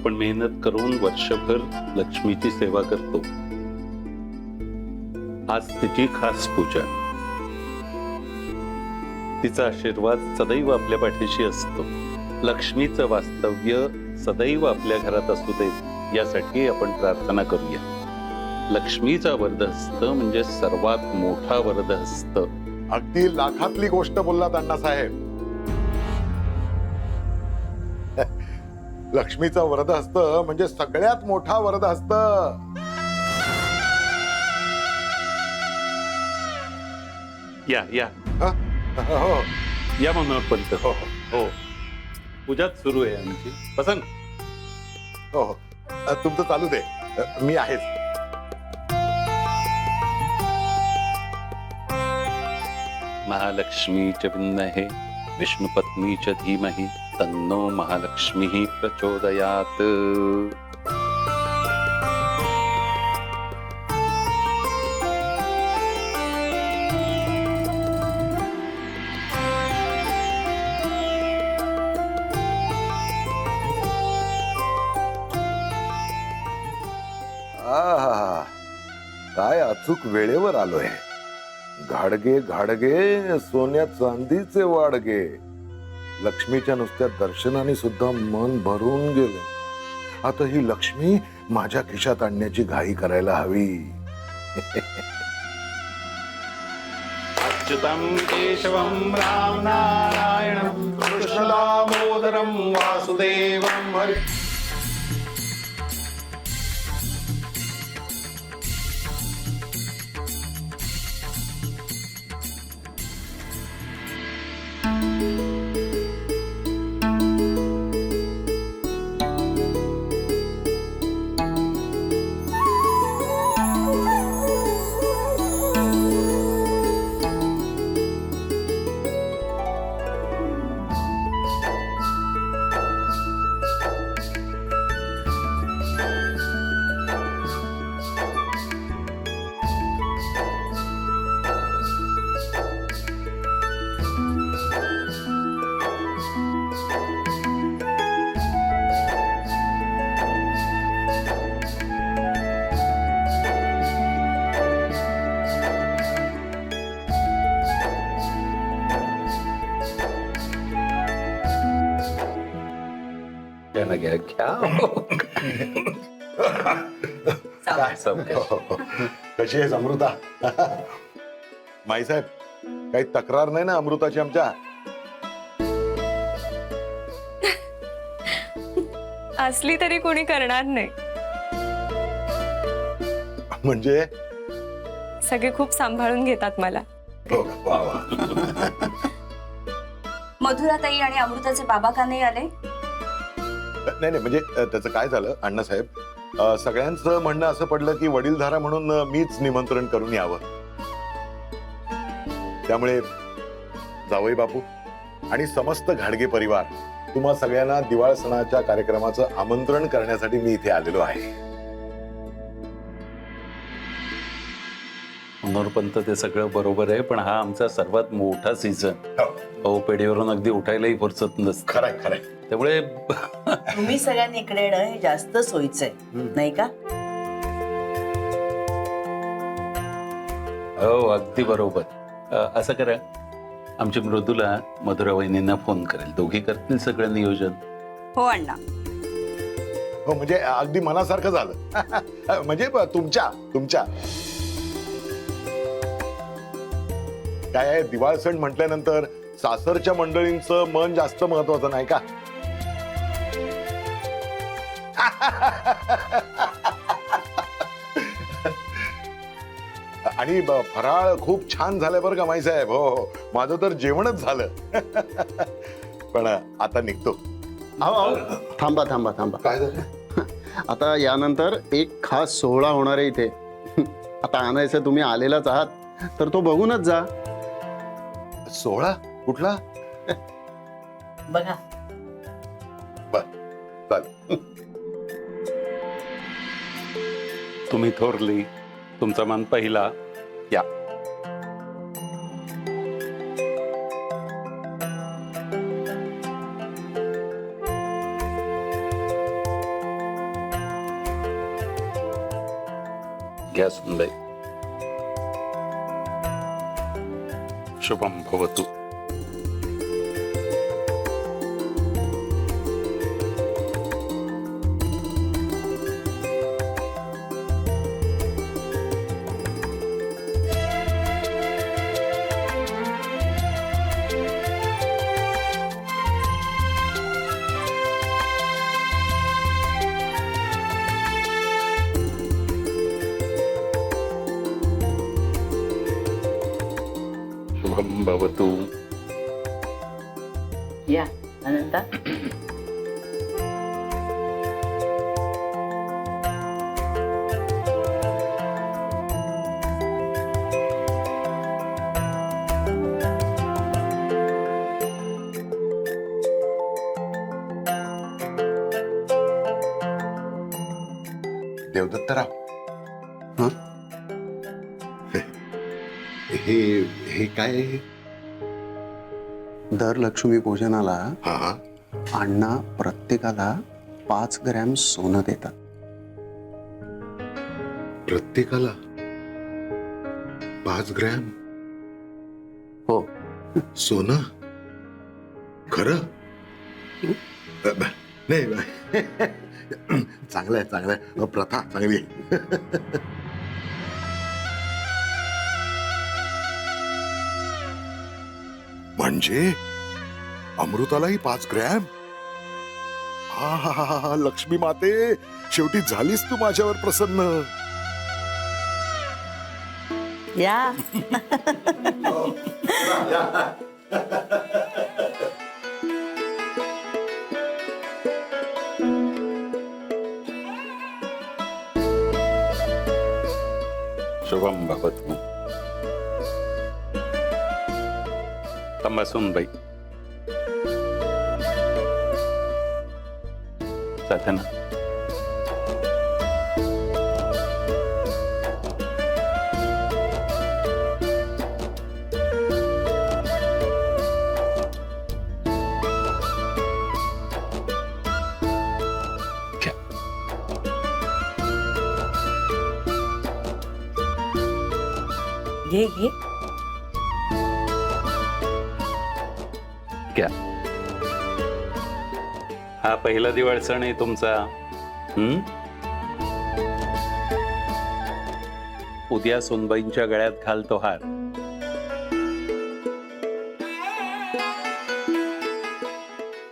आपण मेहनत करून वर्षभर लक्ष्मीची सेवा करतो. आज तिची खास पूजा. तिचा आशीर्वाद सदैव आपल्या पाठीशी असतो. लक्ष्मीचं वास्तव्य सदैव आपल्या घरात असू देत यासाठी आपण प्रार्थना करूया. लक्ष्मीचा वरदहस्त म्हणजे सर्वात मोठा वरदहस्त. अगदी लाखातली गोष्ट बोललात अण्णासाहेब. लक्ष्मीचा वरदहस्त म्हणजे सगळ्यात मोठा वरदहस्त. या या हो या मनोहर पंत. हो हो, पूजाच सुरू आहे आमची. पसंत. हो हो, तुमचं चालू दे, मी आहेच. महालक्ष्मी च विद्महे विष्णुपत्नी च धीमहि तन्नो महालक्ष्मी प्रचोदयात्. आहा, काय अचूक वेळेवर आलोय. घाडगे घाडगे सोन्या चांदीचे वाडगे. लक्ष्मीच्या नुसत्या दर्शनाने सुद्धा मन भरून गेलं. आता ही लक्ष्मी माझ्या खिशात आणण्याची घाई करायला हवी. अच्युतं केशवं राम नारायणं कृष्ण दामोदरं वासुदेवं हरि. कशी आहेस अमृता? माईसाहेब, काही तक्रार नाही ना अमृताची आमच्या? असली तरी कोणी करणार नाही. म्हणजे सगळे खूप सांभाळून घेतात मला. मधुराताई आणि अमृताचे बाबा का नाही आले? नाही नाही, म्हणजे त्याचं काय झालं अण्णासाहेब, सगळ्यांचं म्हणणं असं पडलं की वडीलधारा म्हणून मीच निमंत्रण करून यावं. त्यामुळे जावई बापू आणि समस्त घाडगे परिवार तुम्हा सगळ्यांना दिवाळ सणाच्या कार्यक्रमाचं आमंत्रण करण्यासाठी मी इथे आलेलो आहे. मनोहर पंत, ते सगळं बरोबर आहे, पण हा आमचा सर्वात मोठा सीझन. हो, पेढीवरून अगदी उठायलाही फुरसत नसतं. खरंय खरंय. त्यामुळे तुम्ही सगळ्यांनी इकडे येणं हे जास्त सोयीचं आहे, नाही का? हो, अगदी बरोबर. असं करा, आमची मृदुला मधुरा वहिनींना फोन करेल. दोघी करतील सगळं नियोजन. हो अण्णा. हो, म्हणजे अगदी मनासारखं झालं. म्हणजे तुमच्या तुमच्या काय आहे, दिवाळ सण म्हटल्यानंतर सासरच्या मंडळींचं मन जास्त महत्वाचं नाही का? आणि फराळ खूप छान झालंय बरं का माईसाहेब. हो हो, माझं तर जेवणच झालं. पण आता निघतो. थांबा थांबा थांबा. काय झालं? आता यानंतर एक खास सोहळा होणार आहे इथे. आता आणायचं तुम्ही आलेलाच आहात तर तो बघूनच जा. सोहळा कुठला? बघा, तुम्ही थोरली, तुमचा मान पहिला. या. घ्या सुनबाई. शुभम भवतु. शुभम भवतु. या अनंता. देवदत्तराव, हं? हे काय? दर लक्ष्मी पूजनाला अण्णा प्रत्येकाला 5 ग्रॅम सोनं देतात. प्रत्येकाला 5 ग्रॅम हो. सोनं? खरं? नाही चांगलं आहे. प्रथा चांगली आहे. म्हणजे अमृतालाही 5 ग्रॅम? हा, लक्ष्मी माते, शेवटी झालीस तू माझ्यावर प्रसन्न. या. शुभम भवतु. तंबा सुनबाई. साधना. घ्या. घे घे. घ्या. हा पहिला दिवाळ सण आहे तुमचा. उद्या सोनबाईंच्या गळ्यात घालतो हार.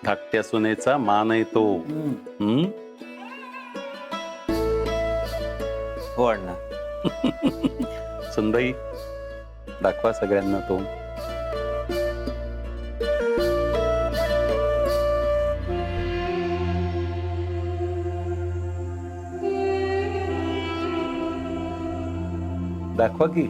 धाकट्या सुनेचा मान आहे तो. हो अण्णा. सुनबाई, दाखवा सगळ्यांना तो. दाखवा की.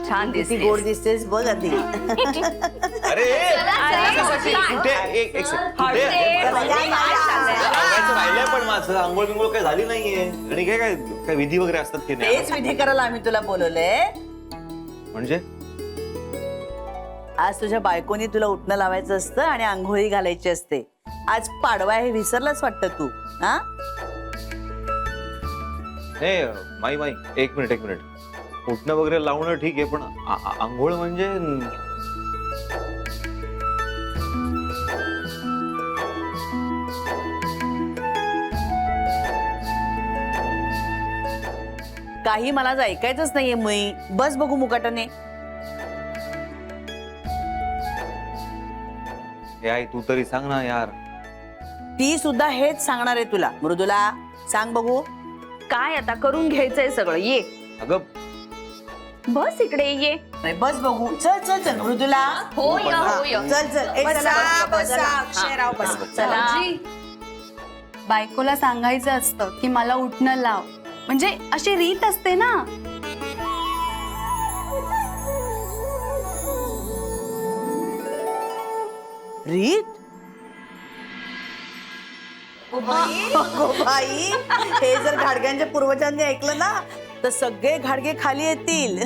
छान किती दिसते. गोड दिसतेस बघ आधी. अरे कुठे एक सेकंड. कुठे आवडायचं राहिलंय पण माझं. आंघोळ बिंघोळ काय झाली नाहीये. आणि काय काय काय विधी वगैरे असतात की नाही? तेच विधी करायला आम्ही तुला बोलवलंय. म्हणजे आज तुझ्या बायकोनी तुला उठणं लावायचं असतं आणि आंघोळी घालायची असते. आज पाडवा हे विसरलाच वाटतं तू. हा, हे माई एक मिनिट. उठणं वगैरे लावणं ठीक आहे, पण आंघोळ म्हणजे काही मला आज ऐकायचंच नाहीये. मी बस बघू मुकाटाने. हे आई तू तरी सांग ना यार. ती सुद्धा हेच सांगणार आहे तुला. मृदुला सांग बघू. काय आता करून घ्यायचंय सगळं. ये अगं बस इकडे ये. नाही, बस बघू. चल चल चल मृदुला. हो य, हो य. चल चल. ए, चला, चला. बायकोला सांगायचं असतं की मला उठणं लाव, म्हणजे अशी रीत असते ना. रीत? अगो बाई, हे जर घाडग्यांच्या पूर्वजांनी ऐकलं ना तर सगळे घाडगे खाली येतील.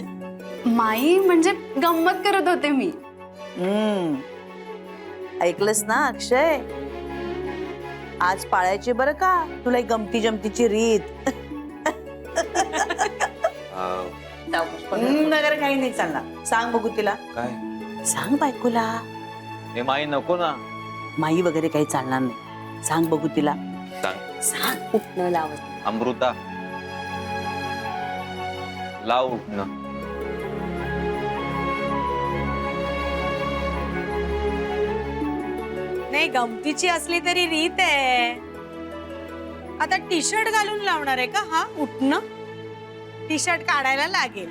माई म्हणजे गंमत करत होते मी. ऐकलंस ना अक्षय, आज पाळायची बरं का तुला एक गमती जमतीची रीत. नगर काही नाही चालणार. सांग बघू तिला. काय सांग बायकोला. हे माई नको ना. माई वगैरे काही चालणार नाही. सांग बघू तिला. सांग. सांग. उठणं लावत. अमृता लाव उठणं. नाही, गमतीची असली तरी रीत आहे. आता टी शर्ट घालून लावणार आहे का हा उठणं? टी शर्ट काढायला लागेल.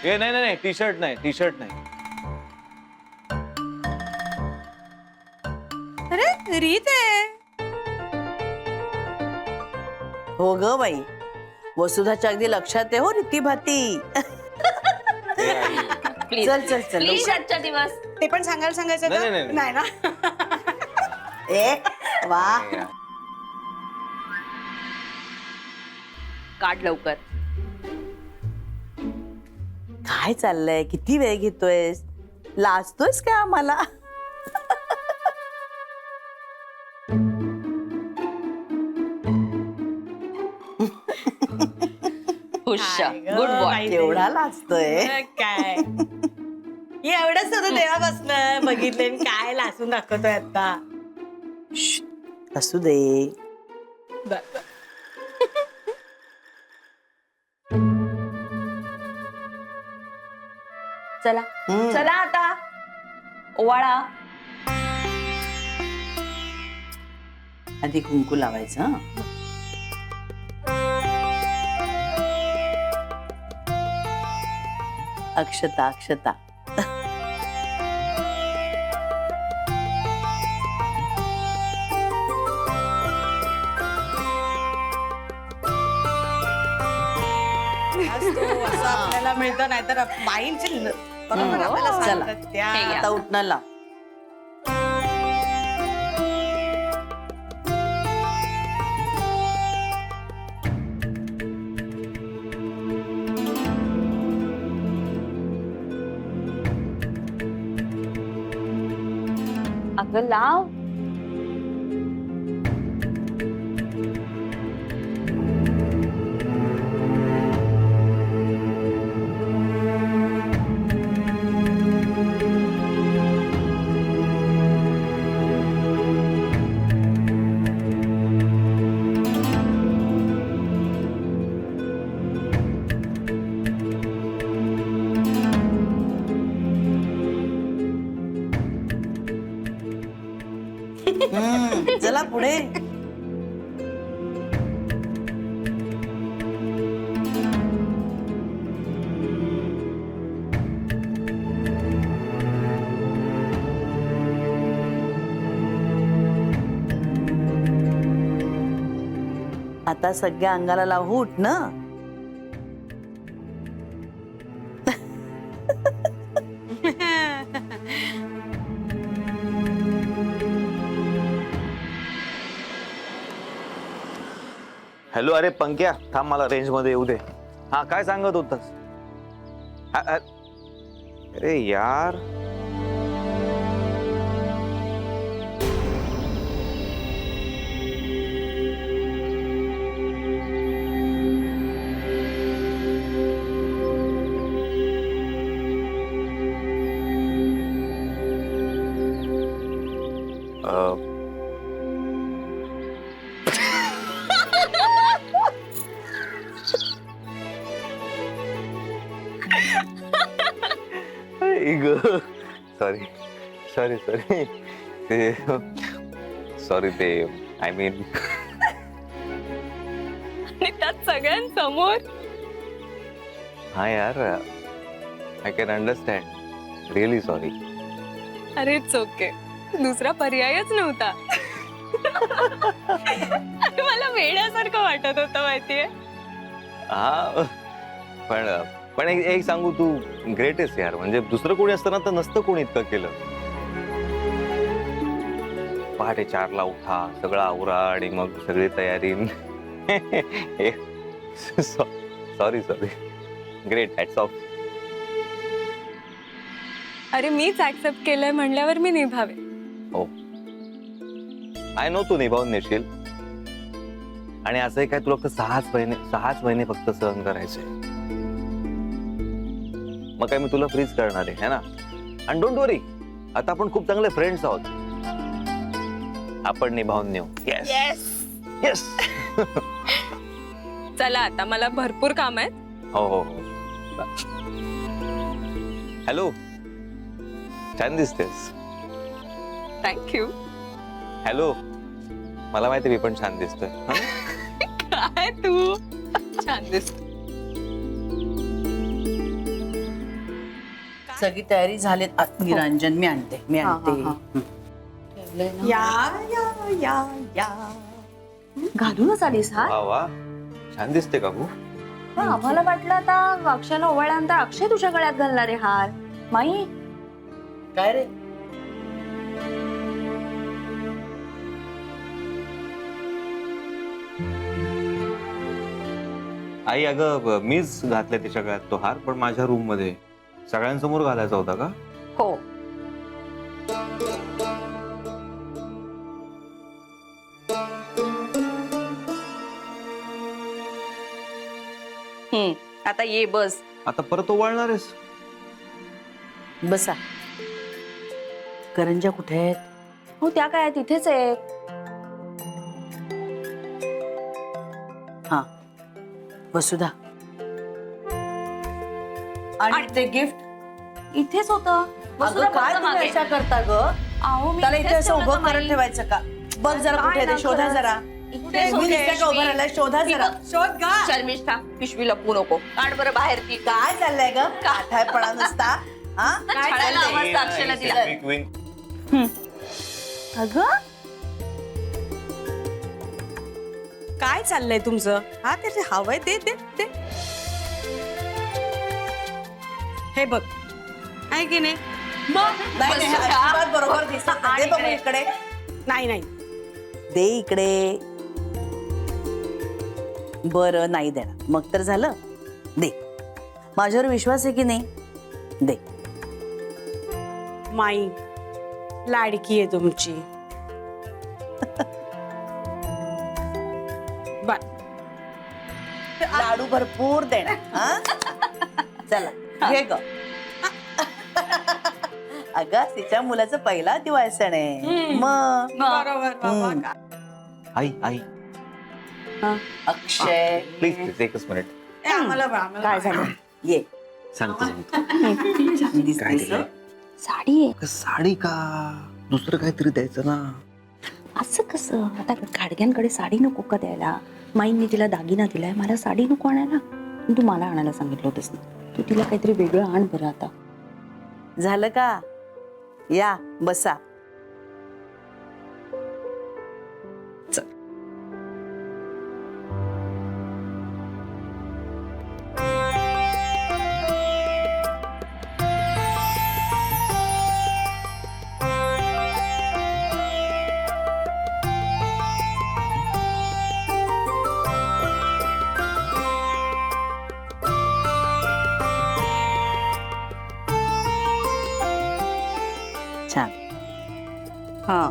हे नाही नाही टी शर्ट नाही, टी शर्ट नाही. अरे रीत आहे. हो ग बाई, वसुधाच्या अगदी लक्षात आहे हो रीती भाती. चल चल चल. प्लीज आजचा दिवस. ते पण सांगायला सांगायचं नाही, का? नाही, नाही ना. ए वा. काढ लवकर. काय चाललंय? किती वेळ घेतोयस? लाजतोयस काय आम्हाला? हुश्श. काय गं, गुड बॉय. बाई. केवढा लाजतोय. काय एवढंच होतं तेव्हापासून बघितले काय लासून दाखवतोय आता. असू दे. चला चला आता ओवाळा. आधी कुंकू लावायचं. हं? अक्षता अक्षता. असं आपल्याला मिळतं, नाहीतर बाईंचे बरोबर आपल्याला चला. सांगतात त्या. हे घ्या. आता उठणं लाव. अगं लाव. चला पुढे. आता सगळ्या अंगाला लावू उठणं. हॅलो, अरे पंक्या थांब, मला रेंज मध्ये येऊ दे. हा काय सांगत होतास? अरे यार, सॉरी सॉरी सॉरी ते सॉरी ते आय मीन आणि त्यात सगळ्यांसमोर. हा यार, I can understand. Really sorry. अरे इट्स ओके. दुसरा पर्यायच नव्हता. आणि मला वेड्यासारखं वाटत होतं माहितीये. हा पण एक सांगू, तू ग्रेट आहेस यार. म्हणजे दुसरं कोणी असतं ना तर नसतं कोणी इतकं केलं. पहाटे 4ला उठा, सगळं आवरा आणि मग सगळी तयारी. Sorry sorry. Great, hats off. अरे मीच ऍक्सेप्ट केलंय म्हणल्यावर मी निभावे. हो, आय नो तू निभावून नेशील. आणि असं काय तुला फक्त 6 महिने फक्त सहन करायचे. मग काय मी तुला फ्रीज करणार आहे ना. आणि डोंट वरी, आता आपण खूप चांगले फ्रेंड्स आहोत. आपण निभावून नेऊ. Yes yes. चला आता मला भरपूर काम आहेत. हो हो हो. हॅलो, छान दिसतेस. थँक्यू. हॅलो, मला माहिती मी पण छान दिसतोय. हं? काय तू छान दिसत. सगळी तयारी झाली. निरंजन मी आणते हा, हा. हं. या या या या. घालूनच आलीस हा? वा वा, छान दिसते काकू. आम्हाला वाटलं आता अक्षयला ओवाळल्यानंतर अक्षय तुझ्या गळ्यात घालणार आहे हार. माई काय रे? आई अगं मीच घातलाय तिच्या गळ्यात तो हार, पण माझ्या रूम मध्ये सगळ्यांसमोर घालायचा होता का? हो. आता ये बस. आता परत ओवाळणार आहेस? बसा. करंजा कुठे आहेत? हो त्या काय तिथेच आहे. हा, वसुधा. आणि ते गिफ्ट इथेच होतं. अगं काय तुम्ही अशा करता ग? अहो मी त्याला इथे इथेच असं ठेवलं उभं होतं, करत माई. ठेवायचं का? बघ जरा काय कुठे आहे ना ते, शोधा खरंच. जरा. इथेच मी दिसते का उभं पिशवी. राहिलाय? शोधा जरा. शोध गा. शर्मिष्ठा पिशवी लपवू नको. काढ बरं बाहेर ती. काय चाललंय ग? काठायपणा नुसता. हा? काय चाललंय? आवाज अक्षयला दिला. Wink, wink. अगं काय चाललंय तुमचं? हा त्याचे हवंय ते ते ते. हे बघ, आहे की नाही? नाही, नाही, हे अजिबात बरोबर दिसत नाही. दे बघू इकडे. नाही नाही. दे इकडे. बरं नाही देणार. मग तर झालं. दे. माझ्यावर विश्वास आहे की नाही? दे. माई लाडकी आहे तुमची. बर. लाडू भरपूर देणार. हा? चला घे ग. अगं तिच्या मुलाचा पहिला दिवाळी सण आहे. मग बरोबर बाबा का. आई आई अक्षय प्लीज प्लीज एकच मिनिट. आम्हाला काय झालं? ये. सांगतो छान दिसतेस काय हं? साडी आहे. साडी का? दुसरं काहीतरी द्यायचं ना. असं कसं? आता गाडग्यांकडे साडी नको का द्यायला? माईंनी तिला दागिना दिलाय, मला साडी नको आणायला. तू मला आणायला सांगितलं होतंस ना. तू तिला काहीतरी वेगळं आण बरं आता. झालं का? या बसा. छान. हा.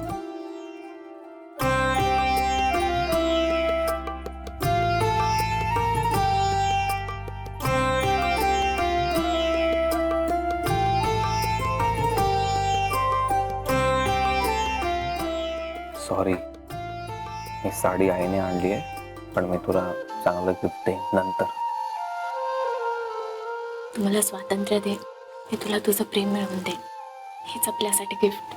सॉरी, ही साडी आईने आणली आहे, पण मी तुला चांगलं गिफ्ट देईन नंतर. तू मला स्वातंत्र्य दे, मी तुला तुझं प्रेम मिळवून दे. हेच आपल्यासाठी गिफ्ट.